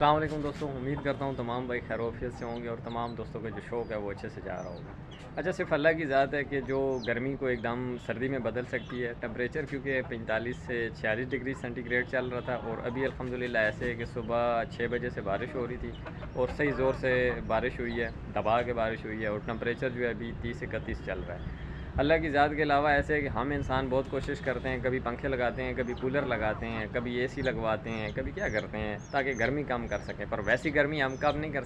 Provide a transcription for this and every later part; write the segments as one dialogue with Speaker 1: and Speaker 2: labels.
Speaker 1: अस्सलाम वालेकुम दोस्तों, उम्मीद करता हूँ तमाम भाई खैरोफियत से होंगे और तमाम दोस्तों का जो शौक़ है वो अच्छे से जा रहा होगा। अच्छा, सिर्फ अल्लाह की ज़ात है कि जो गर्मी को एकदम सर्दी में बदल सकती है। टेम्परेचर क्योंकि 45 से 46 डिग्री सेंटीग्रेड चल रहा था और अभी अल्हम्दुलिल्लाह ऐसे है कि सुबह 6 बजे से बारिश हो रही थी और सही ज़ोर से बारिश हुई है, दबा के बारिश हुई है और टेम्परेचर जो है अभी 30-31 चल रहा है। अल्लाह की ज़ात के अलावा ऐसे है कि हम इंसान बहुत कोशिश करते हैं, कभी पंखे लगाते हैं, कभी कूलर लगाते हैं, कभी एसी लगवाते हैं, कभी क्या करते हैं ताकि गर्मी कम कर सकें। पर वैसी गर्मी हम कम नहीं कर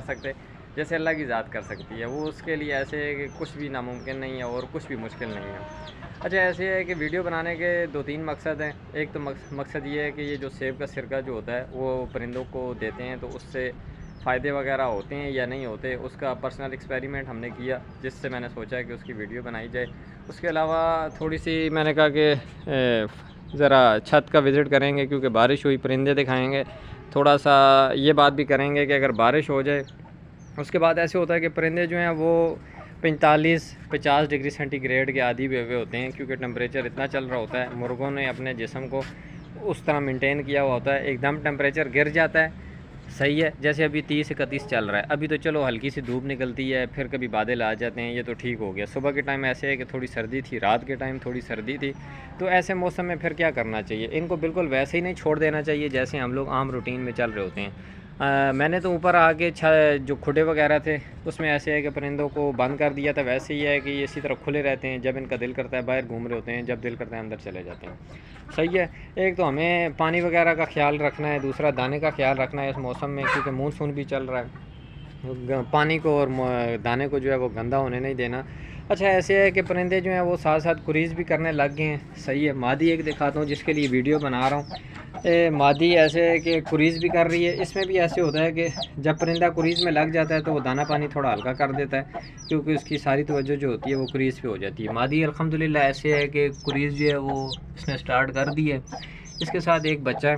Speaker 1: सकते जैसे अल्लाह की ज़ात कर सकती है। वो उसके लिए ऐसे है कि कुछ भी नामुमकिन नहीं है और कुछ भी मुश्किल नहीं है। अच्छा, ऐसे है कि वीडियो बनाने के 2-3 मकसद हैं। एक तो मकसद ये है कि ये जो सेब का सिरका जो होता है वो परिंदों को देते हैं, तो उससे फ़ायदे वगैरह होते हैं या नहीं होते, उसका पर्सनल एक्सपेरिमेंट हमने किया, जिससे मैंने सोचा कि उसकी वीडियो बनाई जाए। उसके अलावा थोड़ी सी मैंने कहा कि ज़रा छत का विज़िट करेंगे क्योंकि बारिश हुई, परिंदे दिखाएंगे। थोड़ा सा ये बात भी करेंगे कि अगर बारिश हो जाए उसके बाद ऐसे होता है कि परिंदे जो हैं वो 45-50 डिग्री सेंटीग्रेड के आदी हुए होते हैं क्योंकि टेम्परेचर इतना चल रहा होता है। मुर्गों ने अपने जिस्म को उस तरह मेंटेन किया हुआ होता है, एकदम टेम्परेचर गिर जाता है। सही है, जैसे अभी 30-31 चल रहा है। अभी तो चलो हल्की सी धूप निकलती है, फिर कभी बादल आ जाते हैं, ये तो ठीक हो गया। सुबह के टाइम ऐसे है कि थोड़ी सर्दी थी, रात के टाइम थोड़ी सर्दी थी, तो ऐसे मौसम में फिर क्या करना चाहिए? इनको बिल्कुल वैसे ही नहीं छोड़ देना चाहिए जैसे हम लोग आम रूटीन में चल रहे होते हैं। मैंने तो ऊपर आके जो खुडे वगैरह थे उसमें ऐसे है कि परिंदों को बंद कर दिया था। वैसे ही है कि ये इसी तरह खुले रहते हैं, जब इनका दिल करता है बाहर घूम रहे होते हैं, जब दिल करता है अंदर चले जाते हैं। सही है, एक तो हमें पानी वगैरह का ख्याल रखना है, दूसरा दाने का ख्याल रखना है इस मौसम में क्योंकि मानसून भी चल रहा है। पानी को और दाने को जो है वो गंदा होने नहीं देना। अच्छा, ऐसे है कि परिंदे जो हैं वो साथ साथ कुरीज़ भी करने लग गए हैं। सही है, मादी एक दिखाता हूँ जिसके लिए वीडियो बना रहा हूँ। मादी ऐसे है कि कुरीज़ भी कर रही है। इसमें भी ऐसे होता है कि जब परिंदा कुरीज़ में लग जाता है तो वो दाना पानी थोड़ा हल्का कर देता है क्योंकि उसकी सारी तवज्जो जो होती है वो कुरीज़ पे हो जाती है। मादी अल्हम्दुलिल्लाह ऐसे है कि कुरीज़ जो है वो इसने स्टार्ट कर दी है। इसके साथ एक बच्चा है।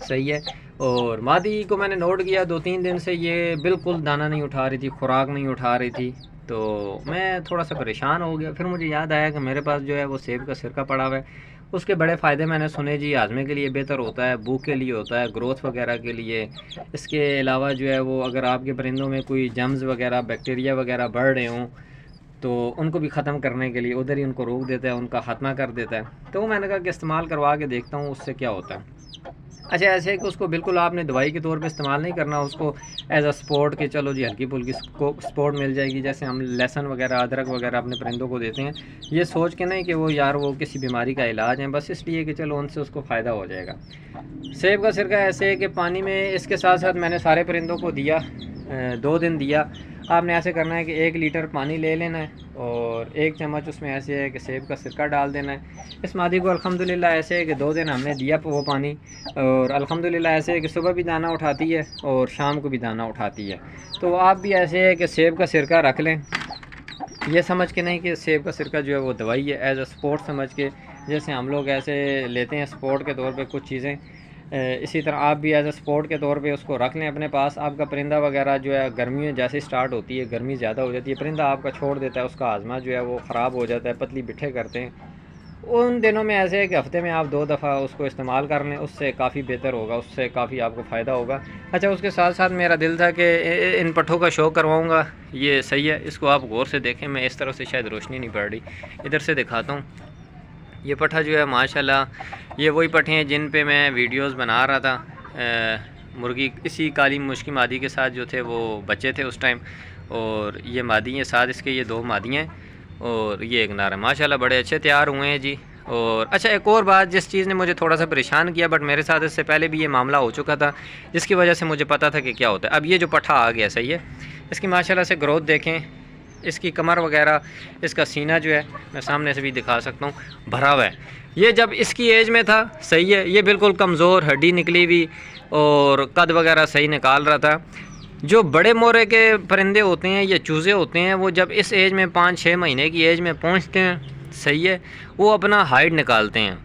Speaker 1: सही है, और मादी को मैंने नोट किया 2-3 दिन से ये बिल्कुल दाना नहीं उठा रही थी, खुराक नहीं उठा रही थी, तो मैं थोड़ा सा परेशान हो गया। फिर मुझे याद आया कि मेरे पास जो है वो सेब का सिरका पड़ा हुआ है। उसके बड़े फ़ायदे मैंने सुने जी, हाजमे के लिए बेहतर होता है, भूख के लिए होता है, ग्रोथ वगैरह के लिए। इसके अलावा जो है वो अगर आपके परिंदों में कोई जर्म्स वगैरह, बैक्टीरिया वगैरह बढ़ रहे हों तो उनको भी ख़त्म करने के लिए उधर ही उनको रोक देता है, उनका ख़त्मा कर देता है। तो मैंने कहा कि इस्तेमाल करवा के देखता हूँ उससे क्या होता है। अच्छा, ऐसे है कि उसको बिल्कुल आपने दवाई के तौर पे इस्तेमाल नहीं करना, उसको एज अ स्पोर्ट के चलो जी हल्की फुल्की स्पोर्ट मिल जाएगी, जैसे हम लहसुन वगैरह, अदरक वगैरह अपने परिंदों को देते हैं, ये सोच के नहीं कि वो यार वो किसी बीमारी का इलाज है, बस इसलिए कि चलो उनसे उसको फ़ायदा हो जाएगा। सेब का सिरका ऐसे है कि पानी में इसके साथ साथ मैंने सारे परिंदों को दिया, 2 दिन दिया। आपने ऐसे करना है कि 1 लीटर पानी ले लेना है और 1 चम्मच उसमें ऐसे है कि सेब का सिरका डाल देना है। इस मादी को अल्हम्दुलिल्लाह ऐसे है कि 2 दिन हमने दिया वो पानी, और अल्हम्दुलिल्लाह ऐसे है कि सुबह भी दाना उठाती है और शाम को भी दाना उठाती है। तो आप भी ऐसे है कि सेब का सिरका रख लें, ये समझ के नहीं कि सेब का सिरका जो है वो दवाई है, एज अ स्पोर्ट समझ के, जैसे हम लोग ऐसे लेते हैं स्पोर्ट के तौर पे कुछ चीज़ें, इसी तरह आप भी एज अ स्पोर्ट के तौर पे उसको रख लें अपने पास। आपका परिंदा वगैरह जो है गर्मी जैसे स्टार्ट होती है, गर्मी ज़्यादा हो जाती है, परिंदा आपका छोड़ देता है, उसका हाजमा जो है वो ख़राब हो जाता है, पतली बिठे करते हैं। उन दिनों में ऐसे है कि हफ़्ते में आप 2 दफ़ा उसको इस्तेमाल कर लें, उससे काफ़ी बेहतर होगा, उससे काफ़ी आपको फ़ायदा होगा। अच्छा, उसके साथ साथ मेरा दिल था कि इन पट्ठों का शो करवाऊँगा। ये सही है, इसको आप गौर से देखें, मैं इस तरफ से शायद रोशनी नहीं पड़ रही, इधर से दिखाता हूँ। ये पट्ठा जो है माशाल्लाह ये वही पट्ठे हैं जिन पे मैं वीडियोस बना रहा था। मुर्गी इसी काली मुश्की मादी के साथ जो थे वो बच्चे थे उस टाइम, और ये मादी हैं साथ इसके, ये 2 मादियाँ हैं और ये एक नर है। माशाल्लाह बड़े अच्छे तैयार हुए हैं जी। और अच्छा, एक और बात जिस चीज़ ने मुझे थोड़ा सा परेशान किया, बट मेरे साथ इससे पहले भी ये मामला हो चुका था, जिसकी वजह से मुझे पता था कि क्या होता है। अब ये जो पट्ठा आ गया, सही है, इसकी माशाल्लाह से ग्रोथ देखें, इसकी कमर वगैरह, इसका सीना जो है मैं सामने से भी दिखा सकता हूँ, भरा हुआ है। ये जब इसकी एज में था, सही है, ये बिल्कुल कमज़ोर, हड्डी निकली हुई और कद वगैरह सही निकाल रहा था। जो बड़े मोरे के परिंदे होते हैं, ये चूज़े होते हैं, वो जब इस एज में 5-6 महीने की एज में पहुँचते हैं, सही है, वो अपना हाइट निकालते हैं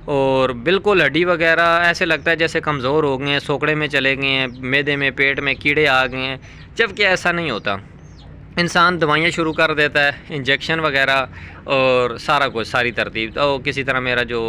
Speaker 1: और बिल्कुल हड्डी वगैरह ऐसे लगता है जैसे कमज़ोर हो गए हैं, सोकड़े में चले गए हैं, मैदे में, पेट में कीड़े आ गए हैं, जबकि ऐसा नहीं होता। इंसान दवाइयाँ शुरू कर देता है, इंजेक्शन वगैरह और सारा कुछ, सारी तरतीब, तो किसी तरह मेरा जो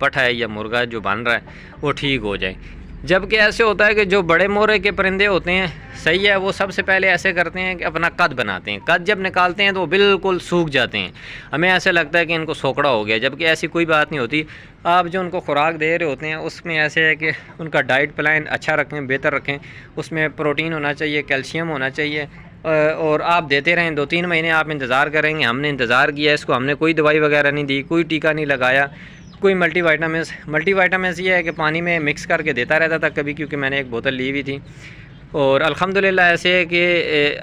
Speaker 1: पट्ठा है या मुर्गा जो बन रहा है वो ठीक हो जाए। जबकि ऐसे होता है कि जो बड़े मोरे के परिंदे होते हैं, सही है, वो सबसे पहले ऐसे करते हैं कि अपना कद बनाते हैं। कद जब निकालते हैं तो वो बिल्कुल सूख जाते हैं, हमें ऐसे लगता है कि इनको सोकड़ा हो गया, जबकि ऐसी कोई बात नहीं होती। आप जो उनको खुराक दे रहे होते हैं उसमें ऐसे है कि उनका डाइट प्लान अच्छा रखें, बेहतर रखें, उसमें प्रोटीन होना चाहिए, कैल्शियम होना चाहिए, और आप देते रहें। 2-3 महीने आप इंतज़ार करेंगे। हमने इंतज़ार किया इसको, हमने कोई दवाई वगैरह नहीं दी, कोई टीका नहीं लगाया, कोई मल्टीवाइटामिन्स ये है कि पानी में मिक्स करके देता रहता था कभी, क्योंकि मैंने एक बोतल ली हुई थी। और अल्हम्दुलिल्लाह ऐसे है कि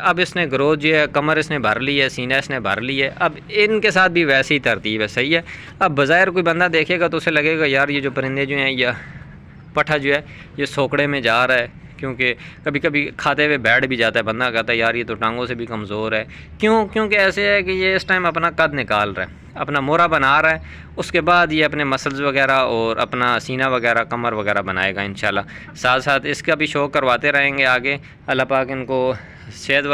Speaker 1: अब इसने ग्रोथ जो है, कमर इसने भर ली है, सीना इसने भर ली है। अब इनके साथ भी वैसी ही तरतीब है, सही है। अब बज़ाहिर कोई बंदा देखेगा तो उसे लगेगा यार ये जो परिंदे जो हैं, या पठा जो है ये सोकड़े में जा रहा है, क्योंकि कभी कभी खाते हुए बैठ भी जाता है, बंदा कहता है यार ये तो टांगों से भी कमज़ोर है। क्योंकि ऐसे है कि ये इस टाइम अपना कद निकाल रहा है, अपना मोरा बना रहा है, उसके बाद ये अपने मसल्स वगैरह और अपना सीना वगैरह, कमर वगैरह बनाएगा इंशाल्लाह। साथ साथ इसका भी शो करवाते रहेंगे आगे। अल्लाह पाक इनको सेहत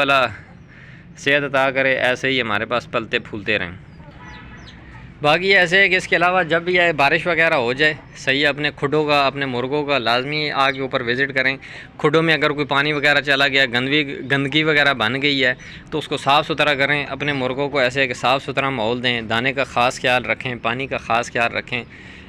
Speaker 1: अता करे, ऐसे ही हमारे पास पलते फूलते रहें। बाकी ऐसे है कि इसके अलावा जब भी आए बारिश वगैरह हो जाए, सही है, अपने खुडों का, अपने मुर्गों का लाजमी आगे ऊपर विज़िट करें। खुडों में अगर कोई पानी वगैरह चला गया, गंदगी वगैरह बन गई है तो उसको साफ़ सुथरा करें। अपने मुर्गों को ऐसे है कि साफ़ सुथरा माहौल दें, दाने का ख़ास ख्याल रखें, पानी का ख़ास ख्याल रखें।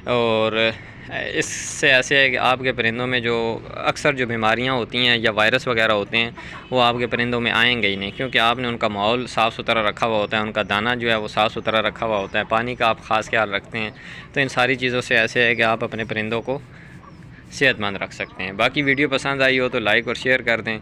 Speaker 1: और इससे ऐसे है कि आपके परिंदों में जो अक्सर जो बीमारियां होती हैं या वायरस वगैरह होते हैं वो आपके परिंदों में आएंगे ही नहीं, क्योंकि आपने उनका माहौल साफ़ सुथरा रखा हुआ होता है, उनका दाना जो है वो साफ़ सुथरा रखा हुआ होता है, पानी का आप ख़ास ख्याल रखते हैं। तो इन सारी चीज़ों से ऐसे है कि आप अपने परिंदों को सेहतमंद रख सकते हैं। बाकी वीडियो पसंद आई हो तो लाइक और शेयर कर दें।